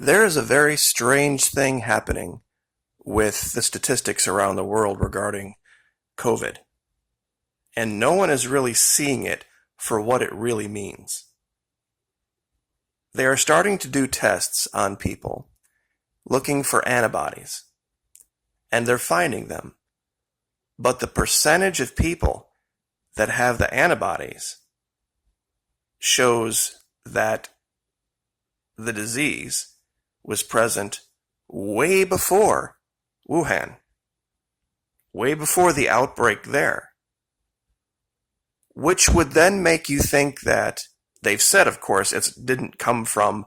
There is a very strange thing happening with the statistics around the world regarding COVID, and no one is really seeing it for what it really means. They are starting to do tests on people looking for antibodies, and they're finding them. But the percentage of people that have the antibodies shows that the disease was present way before Wuhan, way before the outbreak there, which would then make you think that they've said, of course, it didn't come from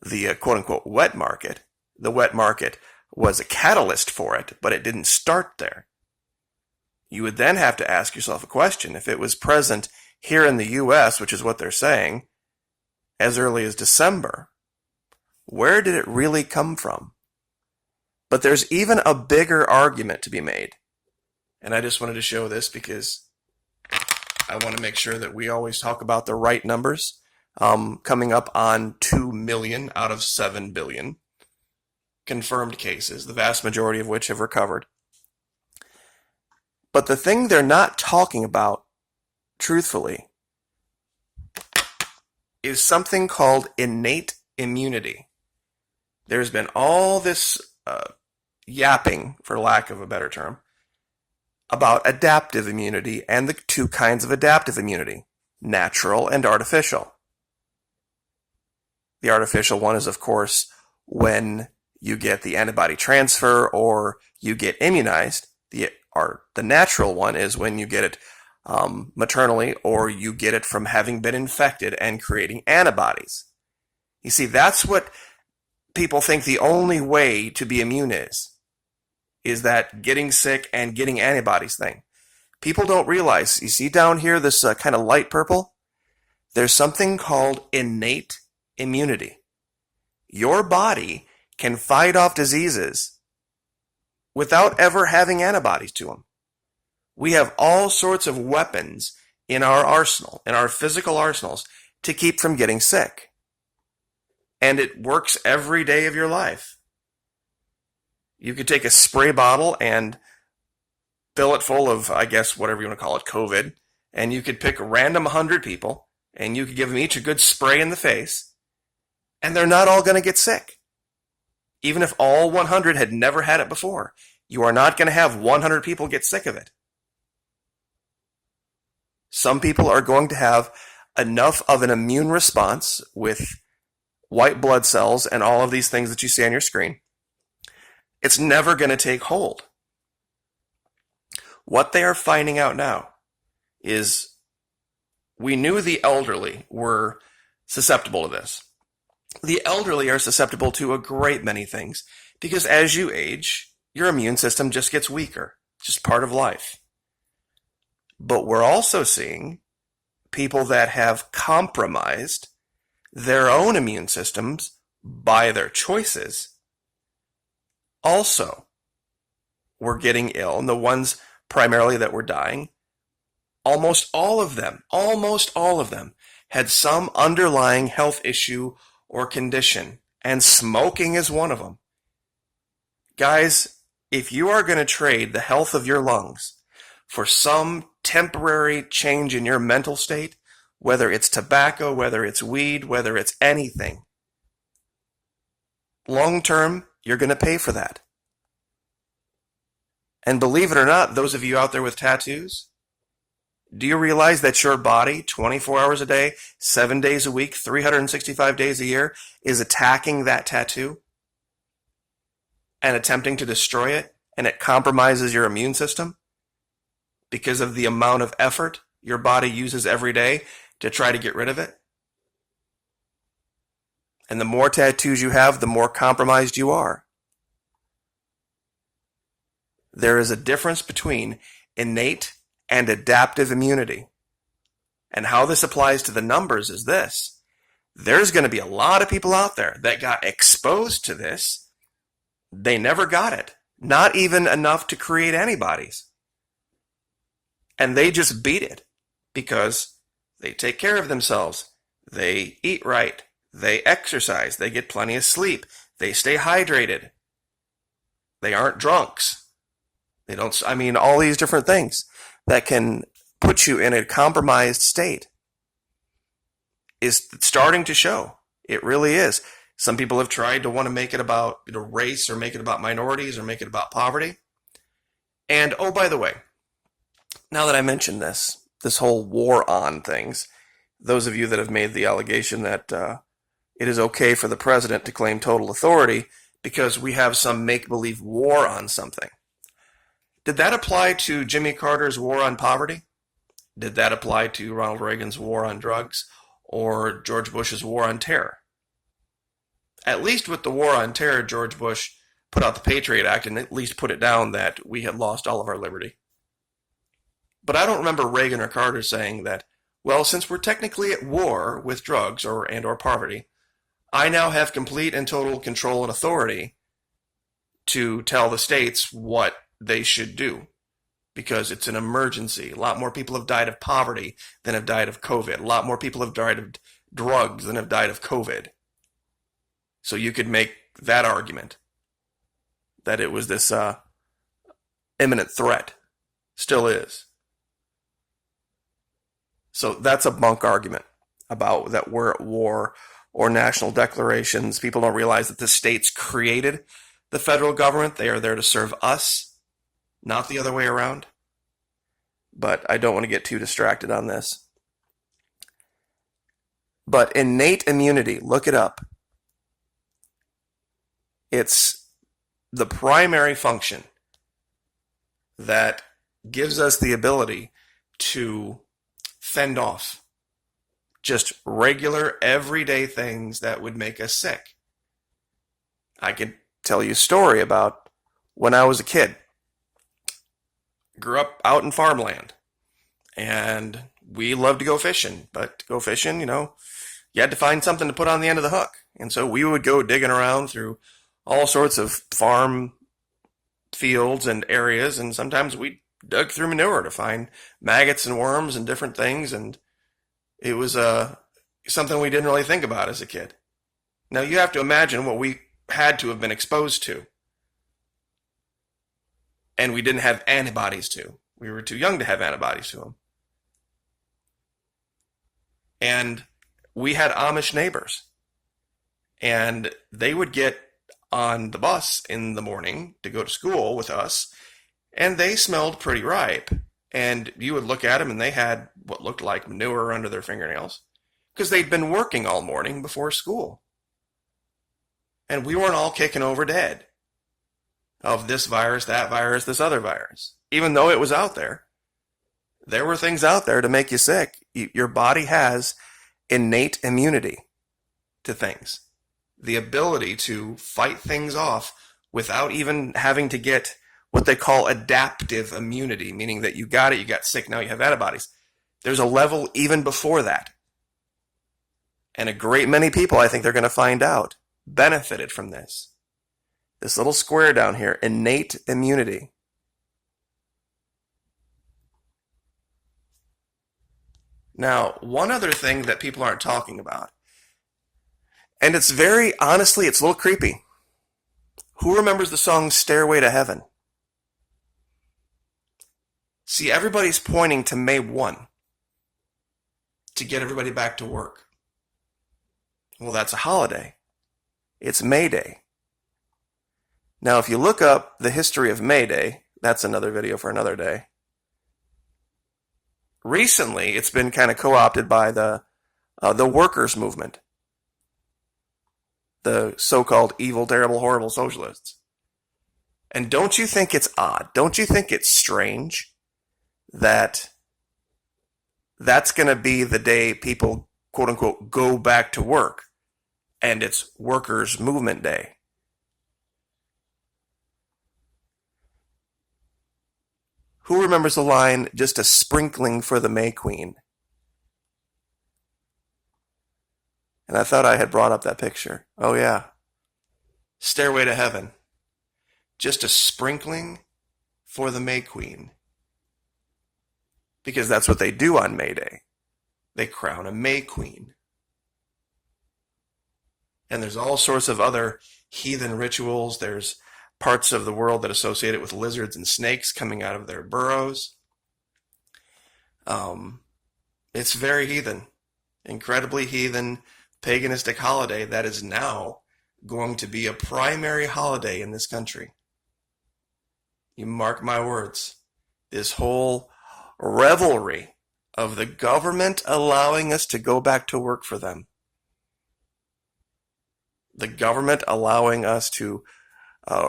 the quote-unquote wet market. The wet market was a catalyst for it, but it didn't start there. You would then have to ask yourself a question. If it was present here in the U.S., which is what they're saying, as early as December, where did it really come from? But there's even a bigger argument to be made. And I just wanted to show this because I want to make sure that we always talk about the right numbers. Coming up on 2 million out of 7 billion confirmed cases, the vast majority of which have recovered. But the thing they're not talking about, truthfully, is something called innate immunity. There's been all this yapping, for lack of a better term, about adaptive immunity and the two kinds of adaptive immunity, natural and artificial. The artificial one is, of course, when you get the antibody transfer or you get immunized. The natural one is when you get it maternally or you get it from having been infected and creating antibodies. You see, that's what people think the only way to be immune is that getting sick and getting antibodies thing. People don't realize, you see down here this kind of light purple? There's something called innate immunity. Your body can fight off diseases without ever having antibodies to them. We have all sorts of weapons in our arsenal, in our physical arsenals, to keep from getting sick. And it works every day of your life. You could take a spray bottle and fill it full of, I guess, whatever you want to call it, COVID, and you could pick a random 100 people, and you could give them each a good spray in the face, and they're not all going to get sick. Even if all 100 had never had it before, you are not going to have 100 people get sick of it. Some people are going to have enough of an immune response with white blood cells and all of these things that you see on your screen. It's never going to take hold. What they are finding out now is we knew the elderly were susceptible to this. The elderly are susceptible to a great many things because as you age, your immune system just gets weaker. It's just part of life. But we're also seeing people that have compromised their own immune systems by their choices also were getting ill. And the ones primarily that were dying, almost all of them had some underlying health issue or condition, and smoking is one of them. Guys, if you are going to trade the health of your lungs for some temporary change in your mental state, whether it's tobacco, whether it's weed, whether it's anything, long term, you're going to pay for that. And believe it or not, those of you out there with tattoos, do you realize that your body, 24 hours a day, 7 days a week, 365 days a year, is attacking that tattoo and attempting to destroy it, and it compromises your immune system because of the amount of effort your body uses every day to try to get rid of it? And the more tattoos you have, the more compromised you are. There is a difference between innate and adaptive immunity. And how this applies to the numbers is this. There's going to be a lot of people out there that got exposed to this. They never got it. Not even enough to create antibodies. And they just beat it because they take care of themselves. They eat right. They exercise. They get plenty of sleep. They stay hydrated. They aren't drunks. They don't, I mean, all these different things that can put you in a compromised state is starting to show. It really is. Some people have tried to want to make it about race or make it about minorities or make it about poverty. And oh, by the way, now that I mentioned this whole war on things, those of you that have made the allegation that it is okay for the president to claim total authority because we have some make-believe war on something. Did that apply to Jimmy Carter's war on poverty? Did that apply to Ronald Reagan's war on drugs or George Bush's war on terror? At least with the war on terror, George Bush put out the Patriot Act and at least put it down that we had lost all of our liberty. But I don't remember Reagan or Carter saying that, well, since we're technically at war with drugs or poverty, I now have complete and total control and authority to tell the states what they should do because it's an emergency. A lot more people have died of poverty than have died of COVID. A lot more people have died of drugs than have died of COVID. So you could make that argument that it was this imminent threat. Still is. So that's a bunk argument about that we're at war or national declarations. People don't realize that the states created the federal government. They are there to serve us, not the other way around. But I don't want to get too distracted on this. But innate immunity, look it up. It's the primary function that gives us the ability to fend off just regular, everyday things that would make us sick. I could tell you a story about when I was a kid. Grew up out in farmland, and we loved to go fishing. But to go fishing, you had to find something to put on the end of the hook. And so we would go digging around through all sorts of farm fields and areas, and sometimes we dug through manure to find maggots and worms and different things, and it was something we didn't really think about as a kid. Now you have to imagine what we had to have been exposed to, and we didn't have antibodies to. We were too young to have antibodies to them. And we had Amish neighbors, and they would get on the bus in the morning to go to school with us, and they smelled pretty ripe. And you would look at them, and they had what looked like manure under their fingernails because they'd been working all morning before school. And we weren't all kicking over dead of this virus, that virus, this other virus. Even though it was out there, there were things out there to make you sick. Your body has innate immunity to things. The ability to fight things off without even having to get what they call adaptive immunity, meaning that you got it, you got sick, now you have antibodies. There's a level even before that. And a great many people, I think they're going to find out, benefited from this. This little square down here, innate immunity. Now, one other thing that people aren't talking about, and it's very, honestly, it's a little creepy. Who remembers the song Stairway to Heaven? See, everybody's pointing to May 1 to get everybody back to work. Well, that's a holiday. It's May Day. Now, if you look up the history of May Day, that's another video for another day. Recently, it's been kind of co-opted by the workers' movement. The so-called evil, terrible, horrible socialists. And don't you think it's odd? Don't you think it's strange that that's going to be the day people, quote unquote, go back to work, and it's Workers' Movement Day? Who remembers the line, just a sprinkling for the May Queen? And I thought I had brought up that picture. Oh, yeah. Stairway to Heaven. Just a sprinkling for the May Queen. Because that's what they do on May Day. They crown a May Queen. And there's all sorts of other heathen rituals. There's parts of the world that associate it with lizards and snakes coming out of their burrows. It's very heathen, incredibly heathen, paganistic holiday that is now going to be a primary holiday in this country. You mark my words. This whole revelry of the government allowing us to go back to work for them. The government allowing us to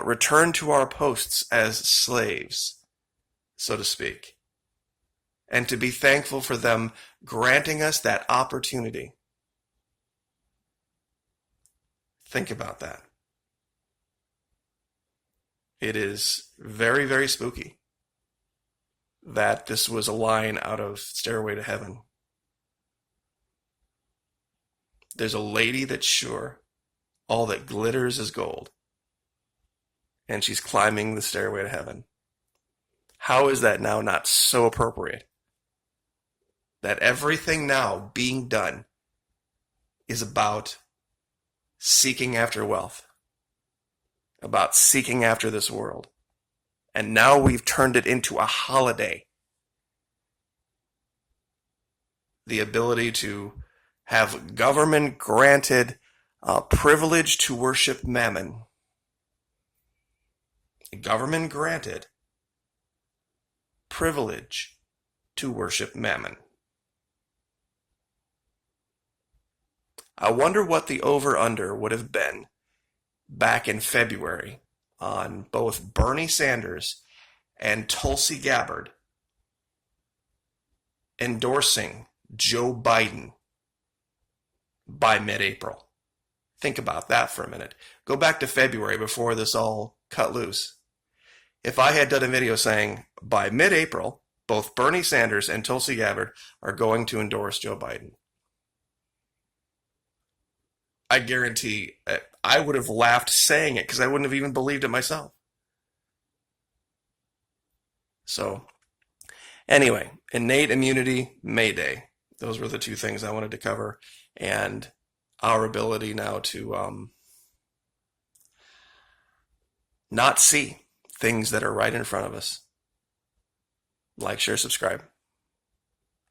return to our posts as slaves, so to speak. And to be thankful for them granting us that opportunity. Think about that. It is very, very spooky that this was a line out of Stairway to Heaven. There's a lady that's sure all that glitters is gold, and she's climbing the stairway to heaven. How is that now not so appropriate? That everything now being done is about seeking after wealth, about seeking after this world. And now we've turned it into a holiday. The ability to have government granted privilege to worship mammon. Government granted privilege to worship mammon. I wonder what the over-under would have been back in February on both Bernie Sanders and Tulsi Gabbard endorsing Joe Biden by mid-April. Think about that for a minute. Go back to February before this all cut loose. If I had done a video saying by mid-April, both Bernie Sanders and Tulsi Gabbard are going to endorse Joe Biden, I guarantee I would have laughed saying it because I wouldn't have even believed it myself. So, anyway, innate immunity, May Day. Those were the two things I wanted to cover. And our ability now to not see things that are right in front of us. Like, share, subscribe.